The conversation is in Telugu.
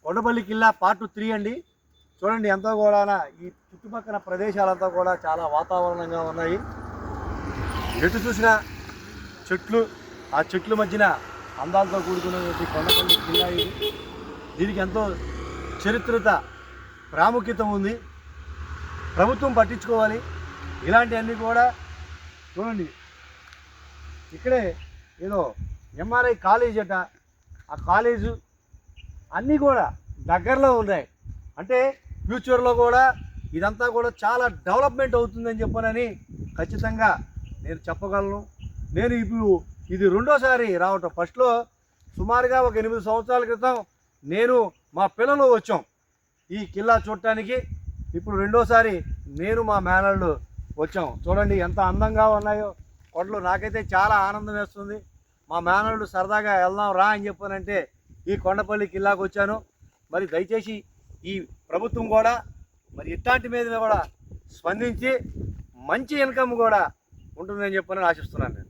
కొండపల్లి కిల్లా పార్ట్ 3 అండి. చూడండి ఎంతో కూడా ఈ చుట్టుపక్కల ప్రదేశాలంతా కూడా చాలా వాతావరణంగా ఉన్నాయి. ఎటు చూసినా చెట్లు, ఆ చెట్ల మధ్యన అందాలతో కూడుకున్నటువంటి కొండపల్లి కిల్లా ఇది. దీనికి ఎంతో చరిత్రత ప్రాముఖ్యత ఉంది. ప్రభుత్వం పట్టించుకోవాలి ఇలాంటివన్నీ కూడా. చూడండి ఇక్కడే ఏదో ఎంఆర్ఐ కాలేజ్ అట, ఆ కాలేజు అన్నీ కూడా దగ్గరలో ఉన్నాయి. అంటే ఫ్యూచర్లో కూడా ఇదంతా కూడా చాలా డెవలప్మెంట్ అవుతుందని చెప్పనని ఖచ్చితంగా నేను చెప్పగలను. నేను ఇప్పుడు ఇది రెండోసారి రావటం. ఫస్ట్లో సుమారుగా ఒక 8 సంవత్సరాల క్రితం నేను మా పిల్లలు వచ్చాం ఈ కిల్లా చూడటానికి. ఇప్పుడు రెండోసారి నేను మా మేనళ్ళు వచ్చాం. చూడండి ఎంత అందంగా ఉన్నాయో కొండలు. నాకైతే చాలా ఆనందం వేస్తుంది. మా మేనళ్ళు సరదాగా వెళ్దాం రా అని చెప్పానంటే ఈ కొండపల్లి కిల్లాకు వచ్చాను. మరి దయచేసి ఈ ప్రభుత్వం కూడా మరి ఇట్లాంటి మీద కూడా స్పందించి మంచి ఇన్కమ్ కూడా ఉంటుందని చెప్పని ఆశిస్తున్నాను.